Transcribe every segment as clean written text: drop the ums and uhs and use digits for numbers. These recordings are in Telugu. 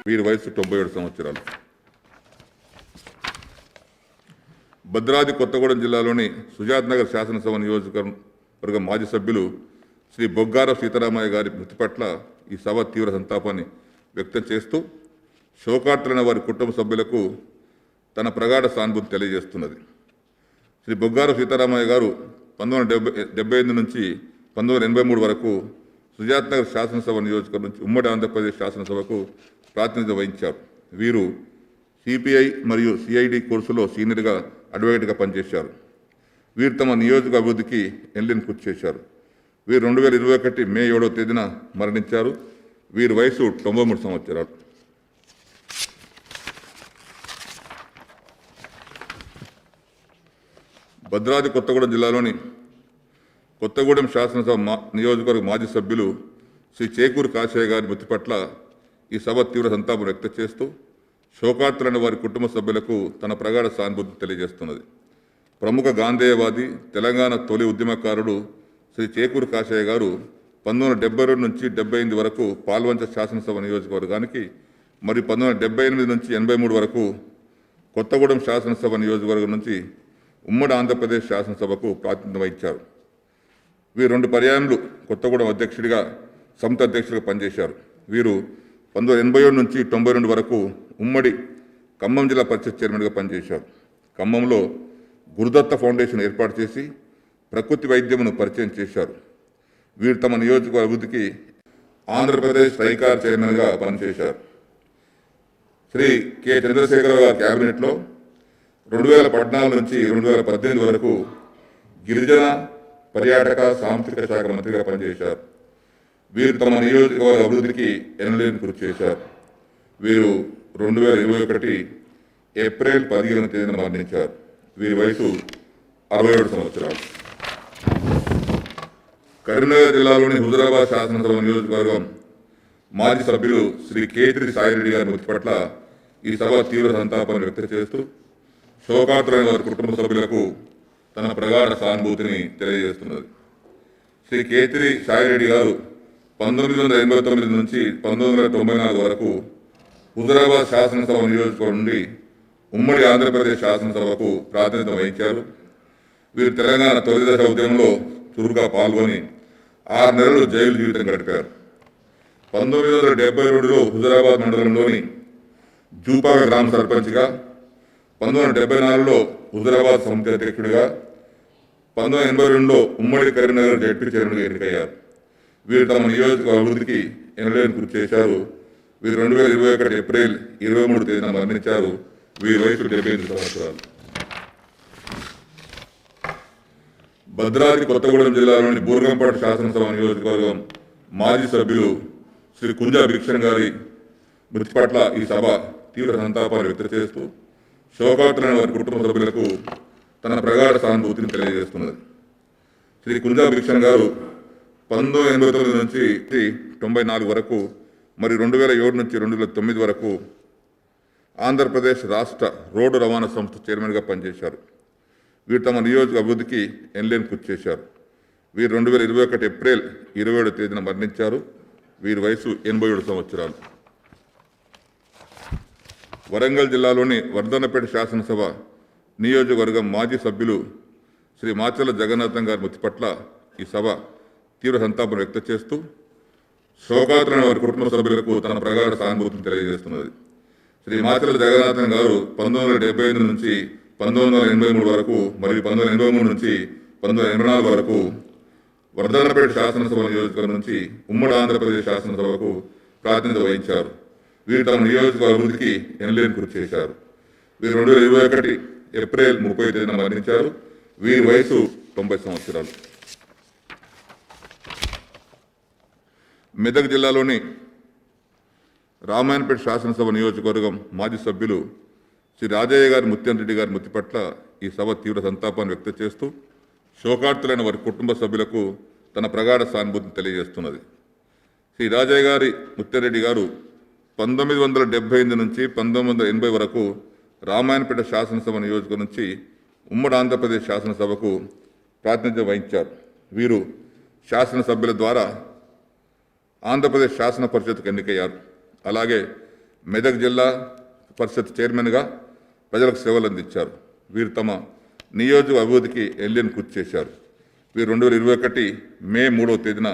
వీరి వయసు 97 సంవత్సరాలు. భద్రాద్రి కొత్తగూడెం జిల్లాలోని సుజాత్ నగర్ శాసనసభ నియోజకవర్గ మాజీ సభ్యులు శ్రీ బొగ్గార సీతారామయ్య గారి మృతి పట్ల ఈ సభ తీవ్ర సంతాపాన్ని వ్యక్తం చేస్తూ శోకార్తులైన వారి కుటుంబ సభ్యులకు తన ప్రగాఢ సానుభూతి తెలియజేస్తున్నది. శ్రీ బొగ్గార సీతారామయ్య గారు 1978 నుంచి 1983 వరకు సుజాత్ నగర్ శాసనసభ నియోజకవర్గం నుంచి ఉమ్మడి ఆంధ్రప్రదేశ్ శాసనసభకు ప్రాతినిధ్యం వహించారు. వీరు సిపిఐ మరియు సిఐడి కోర్సులో సీనియర్గా అడ్వకేట్గా పనిచేశారు. వీరు తమ నియోజక అభివృద్ధికి ఎన్లేని కృషి చేశారు. వీరు 2021 మే 7వ తేదీన మరణించారు. వీరి వయసు 93 సంవత్సరాలు. భద్రాద్రి కొత్తగూడెం జిల్లాలోని కొత్తగూడెం శాసనసభ నియోజకవర్గ మాజీ సభ్యులు శ్రీ చేకూరు కాశయ్య గారి మృతి పట్ల ఈ సభ తీవ్ర సంతాపం వ్యక్తం చేస్తూ శోకార్తులైన వారి కుటుంబ సభ్యులకు తన ప్రగాఢ సానుభూతి తెలియజేస్తున్నది. ప్రముఖ గాంధేయవాది, తెలంగాణ తొలి ఉద్యమకారుడు శ్రీ చేకూరు కాశయ్య గారు 1972 నుంచి 78 వరకు పాల్వంచ శాసనసభ నియోజకవర్గానికి మరియు 1978 నుంచి 83 వరకు కొత్తగూడెం శాసనసభ నియోజకవర్గం నుంచి ఉమ్మడి ఆంధ్రప్రదేశ్ శాసనసభకు ప్రాతినిధ్యం వహించారు. వీరు 2 పర్యాయములు కొత్తగూడెం అధ్యక్షుడిగా సంస్థ అధ్యక్షుడిగా పనిచేశారు. వీరు 1987 నుంచి 92 వరకు ఉమ్మడి ఖమ్మం జిల్లా పరిషత్ చైర్మన్గా పనిచేశారు. ఖమ్మంలో గురుదత్త ఫౌండేషన్ ఏర్పాటు చేసి ప్రకృతి వైద్యమును పరిచయం చేశారు. వీరు తమ నియోజకవర్గ అభివృద్ధికి ఆంధ్రప్రదేశ్ సైకార్ చైర్మన్గా పనిచేశారు. శ్రీ కె చంద్రశేఖరరావు గారి క్యాబినెట్లో 2014 నుంచి 2018 వరకు గిరిజన పర్యాటక సాంస్కృతిక శాఖ మంత్రిగా పనిచేశారు. వీరు తమ నియోజకవర్గ అభివృద్ధికి ఎనలేని కృషి చేశారు. వీరు 2021 ఏప్రిల్ 15వ తేదీన మరణించారు. వీరి వయసు 67 సంవత్సరాలు. కరీంనగర్ జిల్లాలోని హుజురాబాద్ శాసనసభ నియోజకవర్గం మాజీ సభ్యులు శ్రీ కేతిరి సాయిరెడ్డి గారి మృతి పట్ల ఈ సభ తీవ్ర సంతాపాన్ని వ్యక్తం చేస్తూ శోకార్తులైన వారి కుటుంబ సభ్యులకు తన ప్రగాఢ సానుభూతిని తెలియజేస్తున్నది. శ్రీ కేతిరి సాయిరెడ్డి గారు 1989 నుంచి 1994 వరకు హుజురాబాద్ శాసనసభ నియోజకవర్గం నుండి ఉమ్మడి ఆంధ్రప్రదేశ్ శాసనసభకు ప్రాతినిధ్యం వహించారు. వీరు తెలంగాణ తొలి దశ ఉద్యమంలో చురుగ్గా పాల్గొని 6 నెలలు జైలు జీవితం గడిపారు. 1972లో హుజురాబాద్ మండలంలోని జూపాక గ్రామ సర్పంచ్గా, 1974లో హుజురాబాద్ సమితి అధ్యక్షుడిగా, 1982లో ఉమ్మడి కరీంనగర్ జడ్పీ చైర్మన్గా ఎన్నికయ్యారు. వీరు తమ నియోజకవర్గ అభివృద్ధికి ఎనలేని కృషి చేశారు. వీరు 2021 ఏప్రిల్ 23 తేదీన మరణించారు. వీరి వయసు 78 సంవత్సరాలు. భద్రాద్రి కొత్తగూడెం జిల్లాలోని బూర్గంపేట శాసనసభ నియోజకవర్గం మాజీ సభ్యులు శ్రీ కుంజా భిక్షన్ గారి మృతి పట్ల ఈ సభ తీవ్ర సంతాపాన్ని వ్యక్తం చేస్తూ శోకార్తులైన వారి కుటుంబ సభ్యులకు తన ప్రగాఢ సానుభూతిని తెలియజేస్తున్నది. శ్రీ కుంజా భిక్షన్ గారు 1989 నుంచి 94 వరకు మరియు 2007 నుంచి 2009 వరకు ఆంధ్రప్రదేశ్ రాష్ట్ర రోడ్డు రవాణా సంస్థ చైర్మన్గా పనిచేశారు. వీరు తమ నియోజక అభివృద్ధికి ఎనలేని కృషి చేశారు. వీరు 2021 ఏప్రిల్ 27వ తేదీన మరణించారు. వీరి వయసు 87 సంవత్సరాలు. వరంగల్ జిల్లాలోని వర్ధన్నపేట శాసనసభ నియోజకవర్గం మాజీ సభ్యులు శ్రీ మాచర్ల జగన్నాథం గారి మృతి పట్ల ఈ సభ తీవ్ర సంతాపం వ్యక్తం చేస్తూ శోకార్తులైన వారి కుటుంబ సభ్యులకు తన ప్రగాఢ సానుభూతిని తెలియజేస్తున్నది. శ్రీ మాచర్ల జగన్నాథం గారు 1975 నుంచి 1983 వరకు మరియు 1983 నుంచి 1984 వరకు వర్ధన్నపేట శాసనసభ నియోజకవర్గం నుంచి ఉమ్మడి ఆంధ్రప్రదేశ్ శాసనసభకు ప్రాతినిధ్యం వహించారు. వీరు తమ నియోజకవర్గ అభివృద్ధికి ఎనలేని కృషి చేశారు. వీరు 2021 ఏప్రిల్ 30వ తేదీన మరణించారు. వీరి వయసు 90 సంవత్సరాలు. మెదక్ జిల్లాలోని రామాయణపేట శాసనసభ నియోజకవర్గం మాజీ సభ్యులు శ్రీ రాజయ్య గారి ముత్యం రెడ్డి గారి మృతి పట్ల ఈ సభ తీవ్ర సంతాపాన్ని వ్యక్తం చేస్తూ శోకార్తులైన వారి కుటుంబ సభ్యులకు తన ప్రగాఢ సానుభూతిని తెలియజేస్తున్నది. శ్రీ రాజయ్య గారి ముత్యం రెడ్డి గారు 1978 నుంచి 1980 వరకు రామాయణపేట శాసనసభ నియోజకవర్గం నుంచి ఉమ్మడి ఆంధ్రప్రదేశ్ శాసనసభకు ప్రాతినిధ్యం వహించారు. వీరు శాసనసభ్యుల ద్వారా ఆంధ్రప్రదేశ్ శాసన పరిషత్కు ఎన్నికయ్యారు. అలాగే మెదక్ జిల్లా పరిషత్ చైర్మన్గా ప్రజలకు సేవలు అందించారు. వీరు తమ నియోజక అభివృద్ధికి ఎల్లేని కృషి చేశారు. వీరు 2021 మే 3వ తేదీన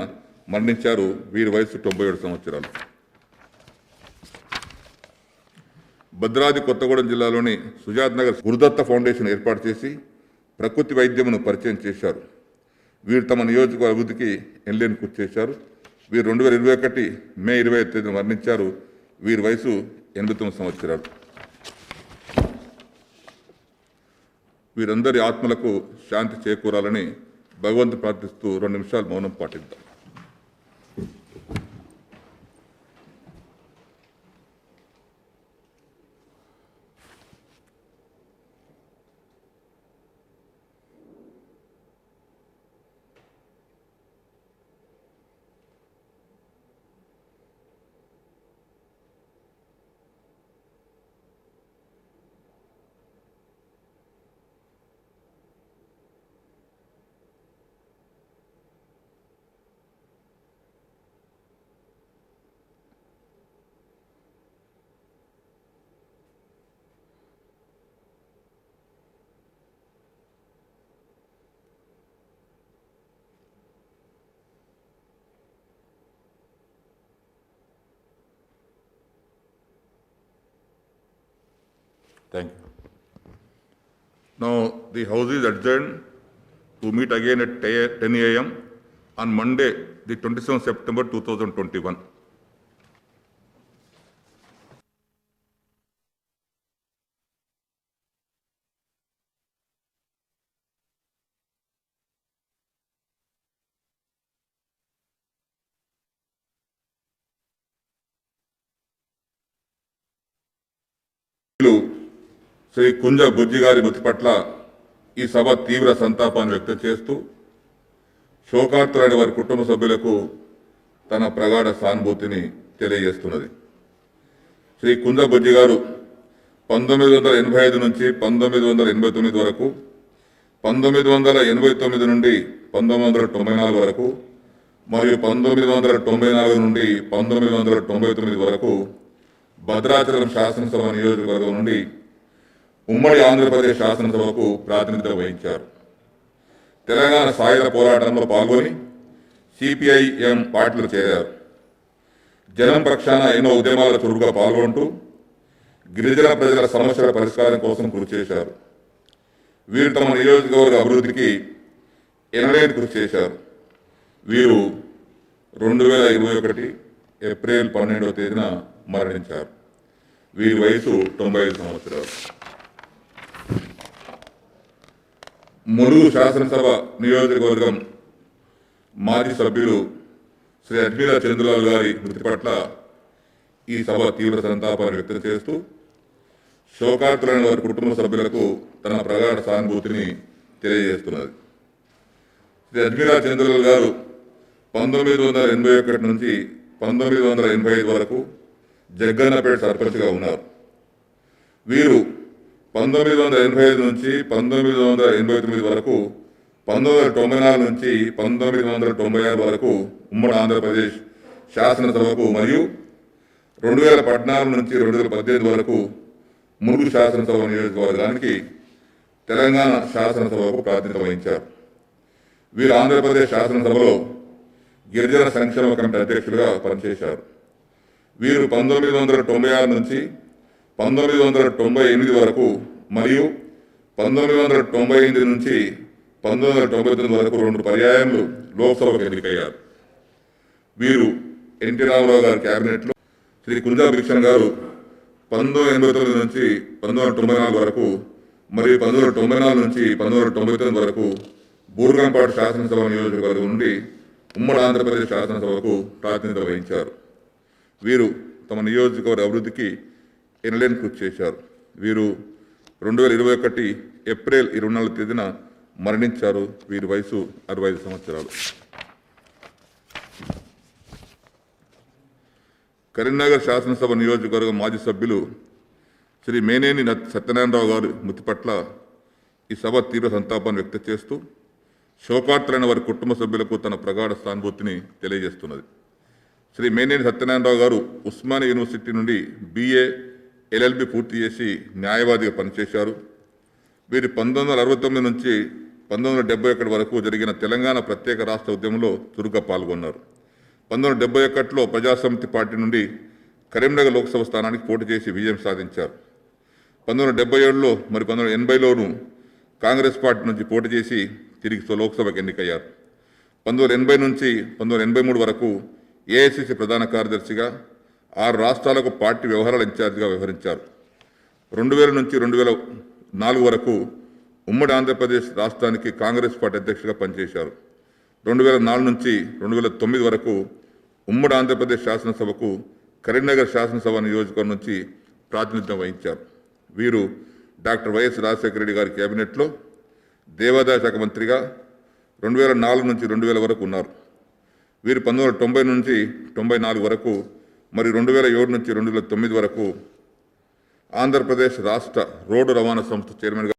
మరణించారు. వీరి వయసు 97 సంవత్సరాలు. భద్రాద్రి కొత్తగూడెం జిల్లాలోని సుజాత్ నగర్ గురుదత్త ఫౌండేషన్ ఏర్పాటు చేసి ప్రకృతి వైద్యమును పరిచయం చేశారు. వీరు తమ నియోజక అభివృద్ధికి ఎల్లేని కృషి చేశారు. వీరు 2021 మే 25వ తేదీన మరణించారు. వీరి వయసు 89 సంవత్సరాలు. వీరందరి ఆత్మలకు శాంతి చేకూరాలని భగవంతుని ప్రార్థిస్తూ 2 నిమిషాలు మౌనం పాటిద్దాం. Thank you. Now the House is adjourned to meet again at 10 a.m. on Monday, the 27th September 2021. Shri కుంజ బుజ్జి గారి మృతి పట్ల ఈ సభ తీవ్ర సంతాపాన్ని వ్యక్తం చేస్తూ శోకార్తులైన వారి కుటుంబ సభ్యులకు తన ప్రగాఢ సానుభూతిని తెలియజేస్తున్నది. శ్రీ కుంజ బుజ్జి గారు 1985 నుంచి 1989 వరకు, 1989 నుండి 1994 వరకు మరియు 1994 నుండి 1999 వరకు భద్రాచలం శాసనసభ నియోజకవర్గం నుండి ఉమ్మడి ఆంధ్రప్రదేశ్ శాసనసభకు ప్రాతినిధ్యం వహించారు. తెలంగాణ సాయుధ పోరాటంలో పాల్గొని సిపిఐఎం పార్టీలో చేరారు. జనం పక్షాన ఎన్నో ఉద్యమాల చురుకుగా పాల్గొంటూ గిరిజన ప్రజల సమస్యల పరిష్కారం కోసం కృషి చేశారు. వీరు తమ నియోజకవర్గ అభివృద్ధికి ఎనలేని కృషి చేశారు. వీరు 2021 ఏప్రిల్ 12వ తేదీన మరణించారు. వీరి వయసు 95 సంవత్సరాలు. ములుగు శాసనసభ నియోజకవర్గం మాజీ సభ్యులు శ్రీ అజ్మీల చంద్రలాల్ గారి మృతి పట్ల ఈ సభ తీవ్ర సంతాపాన్ని వ్యక్తం చేస్తూ శోకార్తులైన వారి కుటుంబ సభ్యులకు తన ప్రగాఢ సానుభూతిని తెలియజేస్తున్నది. శ్రీ అజ్మీల చంద్రలాల్ గారు 1981 నుంచి 1985 వరకు జగ్గన్నపేట సర్పంచ్గా ఉన్నారు. వీరు 1985 నుంచి 1989 వరకు, 1994 నుంచి 1996 వరకు ఉమ్మడి ఆంధ్రప్రదేశ్ శాసనసభకు మరియు 2014 నుంచి 2018 వరకు ములుగు శాసనసభ నియోజకవర్గానికి తెలంగాణ శాసనసభకు ప్రాతినిధ్యం వహించారు. వీరు ఆంధ్రప్రదేశ్ శాసనసభలో గిరిజన సంక్షేమ కమిటీ అధ్యక్షులుగా పనిచేశారు. వీరు 1996 నుంచి 1998 వరకు మరియు 1998 నుంచి 1999 వరకు 2 పర్యాయాలు లోక్సభకు ఎన్నికయ్యారు. వీరు ఎన్టీ రామారావు గారి క్యాబినెట్లో శ్రీ కుంజా భిక్షణ్ గారు 1989 నుంచి 1994 వరకు మరియు 1994 నుంచి 1999 వరకు బూర్గంపాడు శాసనసభ నియోజకవర్గం నుండి ఉమ్మడి ఆంధ్రప్రదేశ్ శాసనసభకు ప్రాతినిధ్యం వహించారు. వీరు తమ నియోజకవర్గ అభివృద్ధికి ఎనలేని కృషి చేశారు. వీరు 2021 ఏప్రిల్ 24వ తేదీన మరణించారు. వీరి వయసు 65 సంవత్సరాలు. కరీంనగర్ శాసనసభ నియోజకవర్గ మాజీ సభ్యులు శ్రీ మేనేని సత్యనారాయణరావు గారి మృతి పట్ల ఈ సభ తీవ్ర సంతాపాన్ని వ్యక్తం చేస్తూ శోకార్తులైన వారి కుటుంబ సభ్యులకు తన ప్రగాఢ సానుభూతిని తెలియజేస్తున్నది. శ్రీ మేనేని సత్యనారాయణరావు గారు ఉస్మానియా యూనివర్సిటీ నుండి BA LLB పూర్తి చేసి న్యాయవాదిగా పనిచేశారు. వీరు 1969 నుంచి 1971 వరకు జరిగిన తెలంగాణ ప్రత్యేక రాష్ట్ర ఉద్యమంలో చురుగ్గా పాల్గొన్నారు. 1971లో ప్రజాసమితి పార్టీ నుండి కరీంనగర్ లోక్సభ స్థానానికి పోటీ చేసి విజయం సాధించారు. 1977లో మరి 1980లోనూ కాంగ్రెస్ పార్టీ నుంచి పోటీ చేసి తిరిగి లోక్సభకు ఎన్నికయ్యారు. 1980 నుంచి 1983 వరకు AICC ప్రధాన కార్యదర్శిగా 6 రాష్ట్రాలకు పార్టీ వ్యవహారాల ఇన్ఛార్జిగా వ్యవహరించారు. 2000 నుంచి 2004 వరకు ఉమ్మడి ఆంధ్రప్రదేశ్ రాష్ట్రానికి కాంగ్రెస్ పార్టీ అధ్యక్షుడిగా పనిచేశారు. 2004 నుంచి 2009 వరకు ఉమ్మడి ఆంధ్రప్రదేశ్ శాసనసభకు కరీంనగర్ శాసనసభ నియోజకవర్గం నుంచి ప్రాతినిధ్యం వహించారు. వీరు డాక్టర్ వైఎస్ రాజశేఖర రెడ్డి గారి కేబినెట్లో దేవాదాయ శాఖ మంత్రిగా 2004 నుంచి 2000 వరకు ఉన్నారు. వీరు 1990 నుంచి 94 వరకు మరి 2007 నుంచి 2009 వరకు ఆంధ్రప్రదేశ్ రాష్ట్ర రోడ్డు రవాణా సంస్థ చైర్మన్గా